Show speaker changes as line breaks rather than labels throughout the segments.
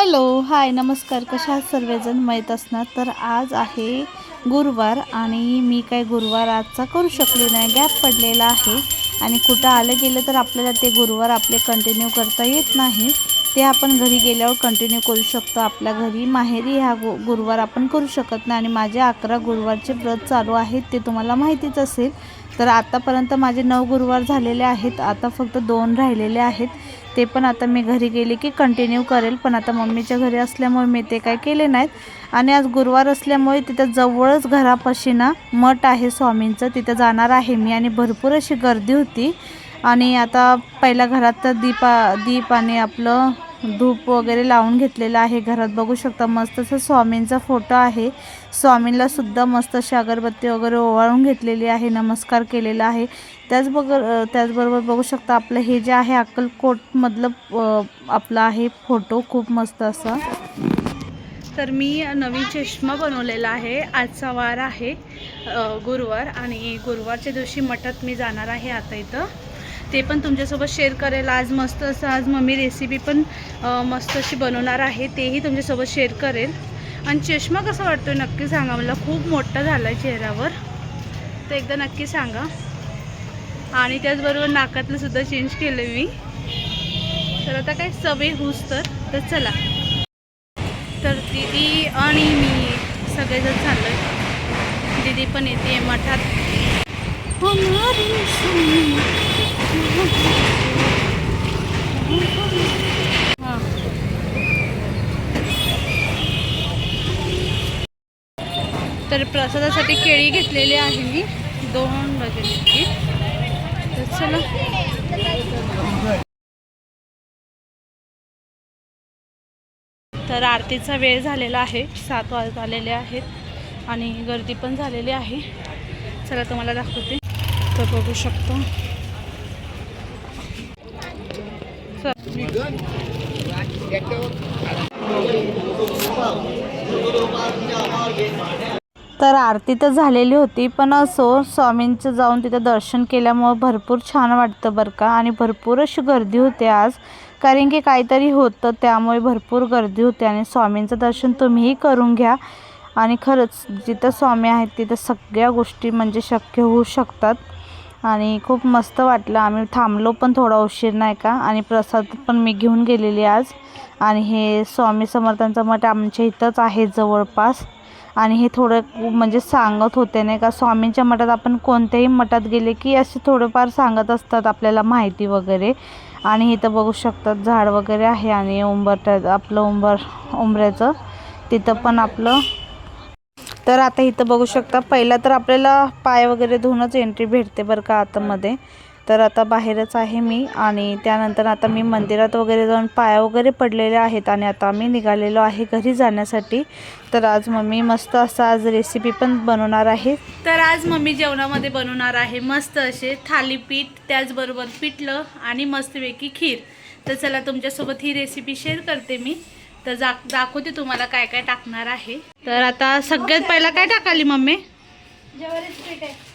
Hello hi नमस्कार, कशा आहात सर्वजण? माहीत असणार तर आज आहे गुरुवार आणि मी काय गुरुवार आजचा करू शकले नाही, गॅप पडलेला आहे आणि कुठं आलं गेलं तर आपल्याला ते गुरुवार आपले कंटिन्यू करता येत नाही. ते आपण घरी गेल्यावर कंटिन्यू करू शकतो. आपल्या घरी माहेरी ह्या गुरुवार आपण करू शकत नाही आणि माझे 11 गुरुवारचे व्रत चालू आहेत, ते तुम्हाला माहितीच असेल. तर आतापर्यंत माझे 9 गुरुवार झालेले आहेत, आता फक्त 2 राहिलेले आहेत. ते पण आता मी घरी गेले की कंटिन्यू करेल, पण आता मम्मीच्या घरी असल्यामुळे मी ते काय केले नाहीत. आणि आज गुरुवार असल्यामुळे तिथं जवळच घरापाशी ना मठ आहे स्वामींचं, तिथं जाणार आहे मी आणि भरपूर अशी गर्दी होती. आणि आता पहिला घरात तर दीप आणि आपलं धूप वगैरे लावून घेतलेलं आहे. घरात बघू शकता मस्त असं स्वामींचा फोटो आहे. स्वामींना सुद्धा मस्त अशी अगरबत्ती वगैरे ओवाळून घेतलेली आहे, नमस्कार केलेला आहे. त्याचबरोबर बघू शकता आपलं हे जे आहे अक्कलकोटमधलं आपलं आहे फोटो, खूप मस्त असा. तर मी नवीन चष्मा बनवलेला आहे. आजचा वार आहे गुरुवार आणि गुरुवारच्या दिवशी मठात मी जाणार आहे. आता इथं ते पण तुमच्यासोबत शेअर करेल. आज मस्त असं आज मम्मी रेसिपी पण मस्त अशी बनवणार आहे, तेही तुमच्यासोबत शेअर करेल. आणि चष्मा कसा वाटतोय नक्की सांगा मला, खूप मोठा झाला आहे चेहऱ्यावर, तर एकदा नक्की सांगा. आणि त्याचबरोबर नाकातलं सुद्धा चेंज केलं मी. तर आता काय सवय होऊस तर चला. तर दीदी आणि मी सगळेजण चाललोय. दीदी पण येते मठात. तर प्रसादासाठी केळी घेतलेली आहे मी 2 डझनची. तर चला. तर आरतीचा वेळ झालेला आहे, 7 वाजत आलेले आहेत आणि गर्दी पण झालेली आहे. चला तुम्हाला दाखवते. तर बघू शकतो. तर आरती तर झालेली होती, पण असो स्वामींचं जाऊन तिथं दर्शन केल्यामुळं भरपूर छान वाटतं बरं का. आणि भरपूर अशी गर्दी होते आज, कारण की काहीतरी होतं त्यामुळे भरपूर गर्दी होते. आणि स्वामींचं दर्शन तुम्हीही करून घ्या. आणि खरंच जिथं स्वामी आहेत तिथं सगळ्या गोष्टी म्हणजे शक्य होऊ शकतात. आणि खूप मस्त वाटलं. आम्ही थांबलो पण थोडा उशीर नाही का. आणि प्रसाद पण मी घेऊन गेलेली आज. आणि हे स्वामी समर्थांचं मठ आमच्या इथंच आहे जवळपास. आणि हे थोडं म्हणजे सांगत होते नाही का, स्वामींच्या मठात आपण कोणत्याही मठात गेले की असे थोडेफार सांगत असतात आपल्याला माहिती वगैरे. आणि इथं बघू शकतात झाड वगैरे आहे आणि आपलं उंबऱ्याचं तिथं पण आपलं. तर आता इथं बघू शकता, पहिला तर आपल्याला पाय वगैरे धुवूनच एंट्री भेटते बरं का आतमध्ये. तर आता बाहेरच आहे मी. आणि त्यानंतर आता मी मंदिरात वगैरे जाऊन पाय वगैरे पडलेले आहेत आणि आता आम्ही निघालेलो आहे घरी जाण्यासाठी. तर आज मम्मी मस्त असं आज रेसिपी पण बनवणार आहे. तर आज मम्मी जेवणामध्ये बनवणार आहे मस्त असे थालीपीठ, त्याचबरोबर पिठलं आणि मस्तपैकी खीर. तर चला तुमच्यासोबत ही रेसिपी शेअर करते मी. तर दाखवते तुम्हाला काय काय टाकणार आहे. तर आता सगळ्यात पहिला काय टाकाली मम्मी?
ज्वारीचं पीठ आहे.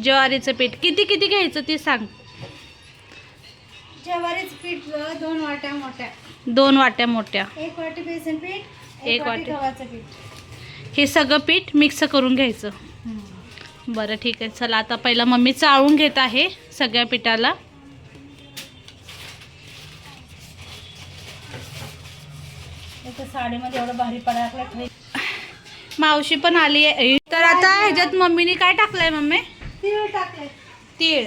ज्वारीचं पीठ किती घ्यायचं ते सांग.
ज्वारीचं पीठ 2 वाट्या मोठ्या.
2 वाट्या मोठ्या.
1 वाटी बेसन पीठ,
1 वाटी
गव्हाचं पीठ.
हे सगळं पीठ मिक्स करून घ्यायचं. बरं ठीक आहे. चला आता पहिला मम्मी चाळून घेत आहे सगळ्या पिठाला.
साडीमध्ये एवढं भारी पडायला
मावशी पण आली आहे. तर आता ह्याच्यात मम्मीने काय टाकलंय मम्मी?
तीळ टाकले.
तीळ,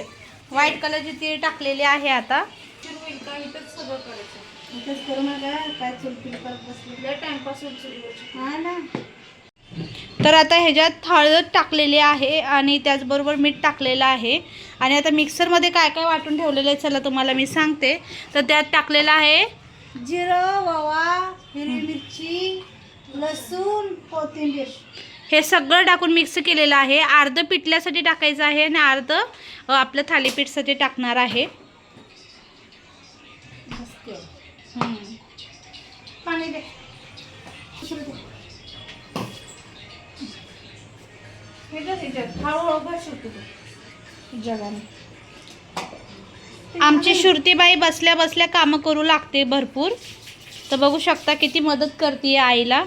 व्हाईट कलरची तीळ टाकलेली आहे. आता
सगळं करायचं करू नका, काय चुलपील करत बसले टाइमपास हा ना.
तर आता ह्याच्यात हळद टाकलेली आहे आणि त्याचबरोबर मीठ टाकलेलं आहे. आणि आता मिक्सरमध्ये काय काय वाटून ठेवलेलं आहे चला तुम्हाला मी सांगते. तर त्यात टाकलेलं आहे
जिरं, ओवा, हिरवी मिरची, लसूण, कोथिंबीर.
हे सगळं टाकून मिक्स केलेलं आहे. अर्ध पिठल्यासाठी टाकायचं आहे आणि अर्ध आपलं थालीपीठसाठी टाकणार आहे.
पाणी दे.
आमची श्रुतीबाई बसल्या बसल्या कामं करू लागते भरपूर. तर बघू शकता किती मदत करते आईला.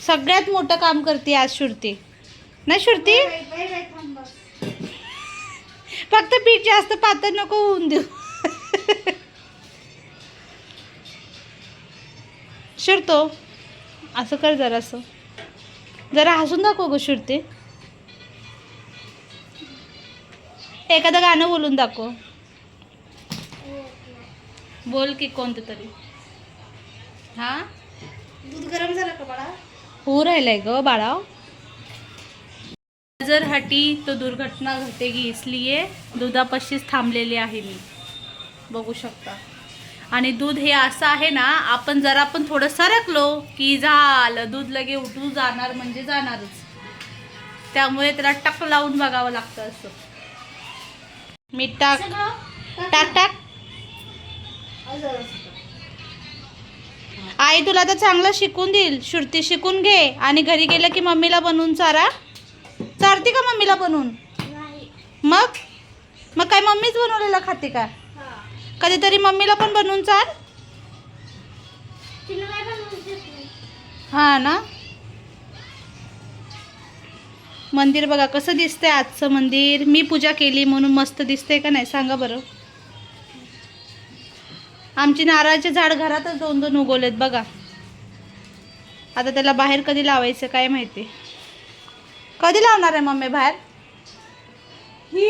सगळ्यात मोठं काम करते आज श्रुती, नाही श्रुती? फक्त पीठ जास्त पातळ नको होऊन देऊ. श्रुतो असं कर, जरासं जरा हसून दाखव गो श्रुती. एखादं गाणं बोलून दाखव. बोल की कोणतं तरी. हा,
दूध गरम झालं का बाळा?
हो राहिलंय ग बाळा. जर हटी तो दुर्घटना घटेगी, इसलिए दुधापाशीच थांबलेली आहे मी, बघू शकता. आणि दूध हे असं आहे ना, आपण जरा पण थोडं सरकलो की झालं, दूध लगे उठून जाणार म्हणजे जाणारच. त्यामुळे त्याला टक लावून बघावं लागतं. असं मीठ टाक टाक टाक. आई तुला तर चांगलं शिकून देईल. श्रुती शिकून घे आणि घरी गेलं की मम्मीला बनवून चारा. चारती का मम्मीला बनवून? मग मग काय मम्मीच बनवलेलं खाते का? कधीतरी मम्मीला पण बनवून चार. हा ना. मंदिर बघा कसं दिसतंय आजचं मंदिर. मी पूजा केली म्हणून मस्त दिसतंय का नाही सांगा बरं. आमची नारळाचे झाड घरातच 2-2 उगवलेत बघा. आता त्याला बाहेर कधी लावायचं काय माहिती. कधी लावणार आहे मम्मी बाहेर?
ही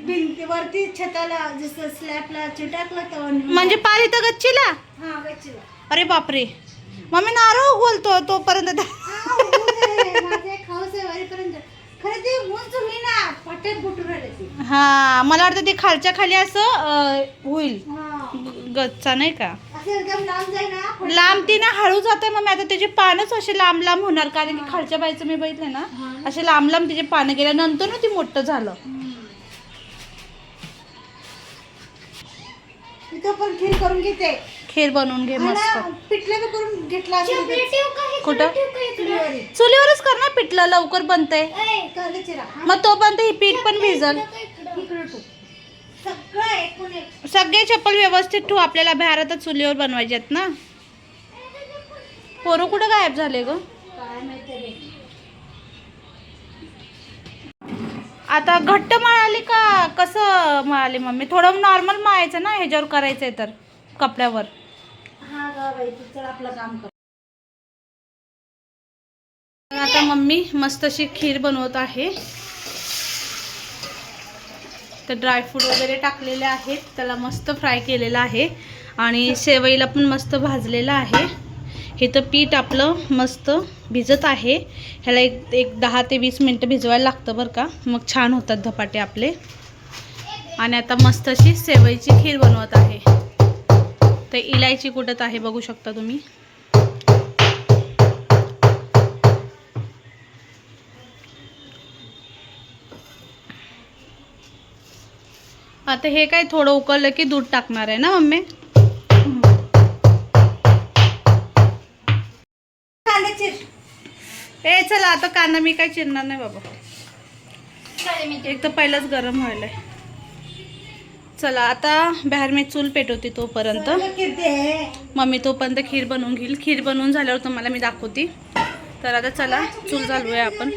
भिंतीवरती छताला जसं स्लॅबला चिटाकलं तर
म्हणजे पार इथं गच्चीला?
हा गच्चीला.
अरे बापरे, मम्मी नारळ उगवतो तोपर्यंत.
माझे खाऊस आहे वरीपर्यंत. खरं ते उंच होईना, पटेत फुटून राहिले ते.
हा, मला वाटतं ते खालच्या खाली असं होईल गच्चा, नाही का?
असं एकदम लांब जाईल ना.
लांब ती ना हळू जाते मग. आता त्याचे पानच असे लांब लांब होणार, कारण की खालच्या बाईचं मी बघितलं ना, असे लांब लांब तिचे पानं गेल्यानंतर ना ती मोठं झालं.
तिथं पण खीर करून घेते.
खीर बनवून घे मस्त.
पिठलं करून घेतला असेल.
कुठं? चुलीवरच कर ना, पिठलं लवकर बनतंय. मग तोपर्यंत ही पीठ पण भिजल. सगळे चप्पल व्यवस्थित ठेवू. आपल्याला बाहेर आता चुलीवर बनवायचे आहेत ना. पोरं कुठं गायब झाले ग? आता घट्ट मळाली का कसं मळाली मम्मी? थोडं नॉर्मल मळायचं ना, ह्याच्यावर करायचंय तर कपड्यावर.
हा गा बाई, तू चल आपलं काम कर.
आता मम्मी मस्त अशी खीर बनवत आहे. तर ड्रायफ्रूट वगैरे टाकलेले आहेत, त्याला मस्त फ्राय केलेलं आहे आणि सेवईला पण मस्त भाजलेलं आहे. हे तर पीठ आपलं मस्त भिजत आहे. ह्याला एक 10 ते 20 मिनटं भिजवायला लागतं बरं का, मग छान होतात धपाटे आपले. आणि आता मस्त अशी सेवईची खीर बनवत आहे. तर इलायची कुटत आहे बघू शकता तुम्ही. आता हे काय थोडं उकळलं की दूध टाकणार आहे ना मम्मी? ए चला आता कांदा मी काय चिरणार नाही बाबा, एक तर पहिलंच गरम व्हायलाय. चला आता बाहेर मी चूल पेटवते तोपर्यंत. मम्मी तोपर्यंत खीर बनवून घेईल. खीर बनवून झाल्यावर तुम्हाला मी दाखवते. तर आता चला चूल चालवूया आपण.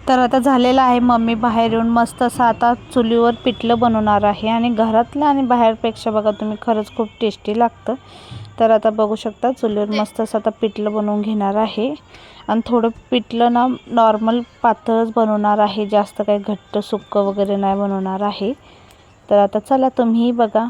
तर आता झालेलं आहे. मम्मी बाहेर येऊन मस्त असं आता चुलीवर पिठलं बनवणार आहे आणि घरातलं आणि बाहेरपेक्षा बघा तुम्ही खरंच खूप टेस्टी लागतं. तर आता बघू शकता चुलीवर मस्त असं आता पिठलं बनवून घेणार आहे. आणि थोडं पिठलं ना नॉर्मल पातळच बनवणार आहे, जास्त काही घट्ट सुक्कं वगैरे नाही बनवणार आहे. तर आता चला तुम्ही बघा.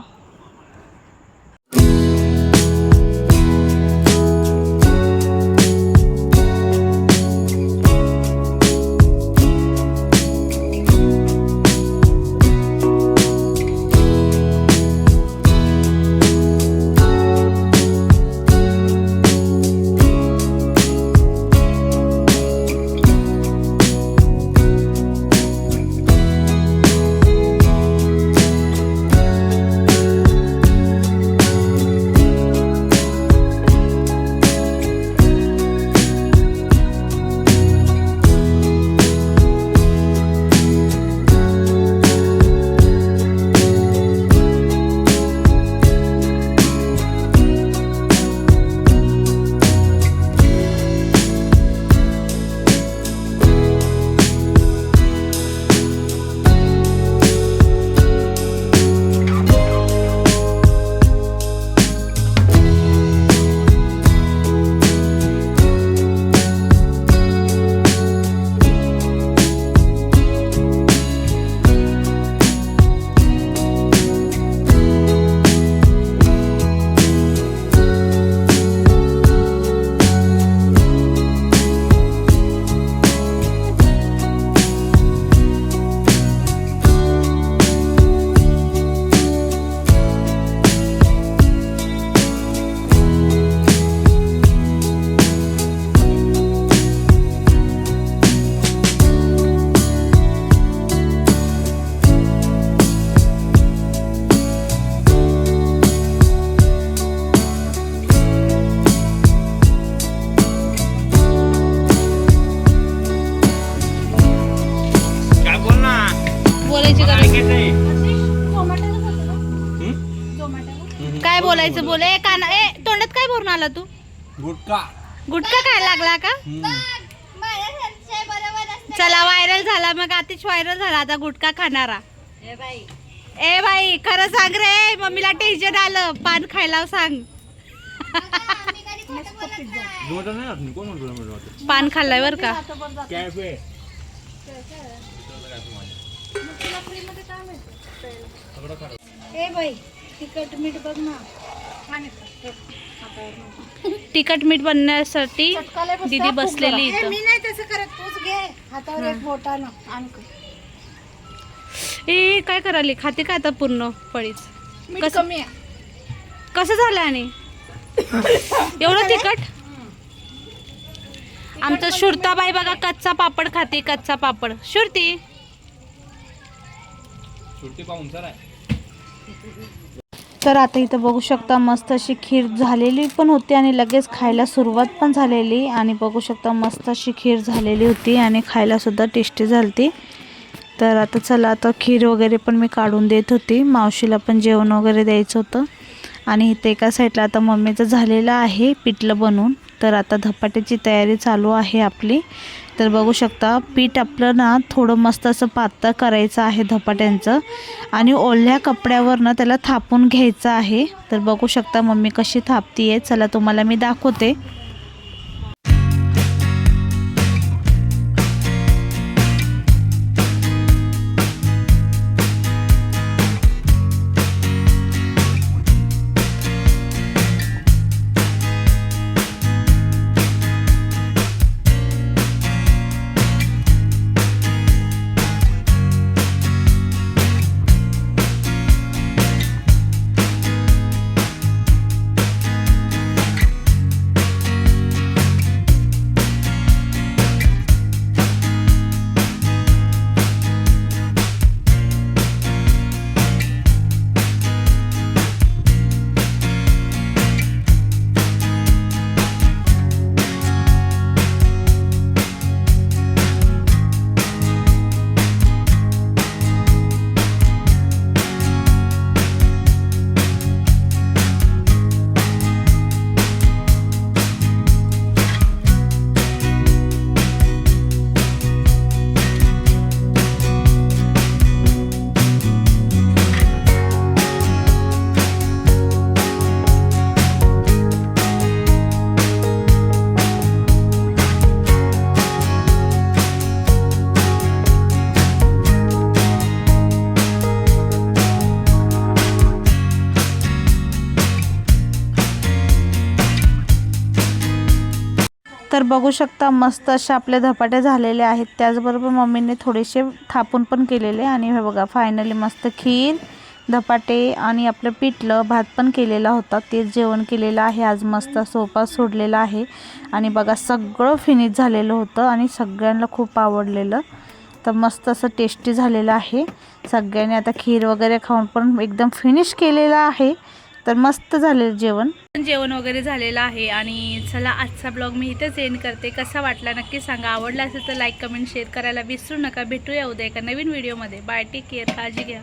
काय बोलायचं बोले काना ए तोंडात काय भरून आला तू?
गुटखा
गुटखा खायला लागला का? चला व्हायरल झाला मग आतिश व्हायरल झाला आता गुटखा खाणारा. ए बाई खरं सांग रे, मम्मीला टेन्शन आलं, पान खायला सांग. पान खाल्लाय बर का?
ए बाई तिखट मीठ बघ ना.
तिखट मीठ बनण्यासाठी दीदी बसलेली इथं.
मी नाही तसं करत, तूच घे हातावर एक बोटानं आण.
ए काय करायली, खाते का आता पूर्ण पळीच?
मीठ कमी आहे.
कसं झालं आणि एवढं तिखट? आमचं शुरताबाई बघा कच्चा पापड खाते, कच्चा पापड. शुरती तर आता इथं बघू शकता मस्त अशी खीर झालेली पण होती आणि लगेच खायला सुरुवात पण झालेली. आणि बघू शकता मस्त अशी खीर झालेली होती आणि खायला सुद्धा टेस्टी झालती. तर आता चला आता खीर वगैरे पण मी काढून देत होती, मावशीला पण जेवण वगैरे द्यायचं होतं. आणि इथे एका साईडला आता मम्मीचं झालेलं आहे पिठलं बनवून. तर आता धपाट्याची तयारी चालू आहे आपली. तर बघू शकता पीठ आपलं ना थोडं मस्त असं पातळ करायचं आहे धपाट्यांचं आणि ओल्या कपड्यावर ना त्याला थापून घ्यायचं आहे. तर बघू शकता मम्मी कशी थापतीये, चला तुम्हाला मी दाखवते. तर बघू शकता मस्त अशा आपले धपाटे झालेले आहेत. त्याचबरोबर मम्मीने थोडेसे थापून पण केलेले. आणि हे बघा फायनली मस्त खीर, धपाटे आणि आपलं पिठलं भात पण केलेला होता. तेच जेवण केलेलं आहे आज. मस्त सोपा सोडलेला आहे. आणि बघा सगळं फिनिश झालेलं होतं आणि सगळ्यांना खूप आवडलेलं. तर मस्त असं टेस्टी झालेलं आहे. सगळ्यांनी आता खीर वगैरे खाऊन पण एकदम फिनिश केलेलं आहे. तर मस्त झालेलं जेवण वगैरे झालेलं आहे. आणि चला आजचा ब्लॉग मी इथेच एंड करते. कसा वाटला नक्की सांगा. आवडला असेल तर लाईक कमेंट शेअर करायला विसरू नका. भेटूया उद्या एका नवीन व्हिडिओमध्ये. बाय, टेक केअर, काळजी घ्या.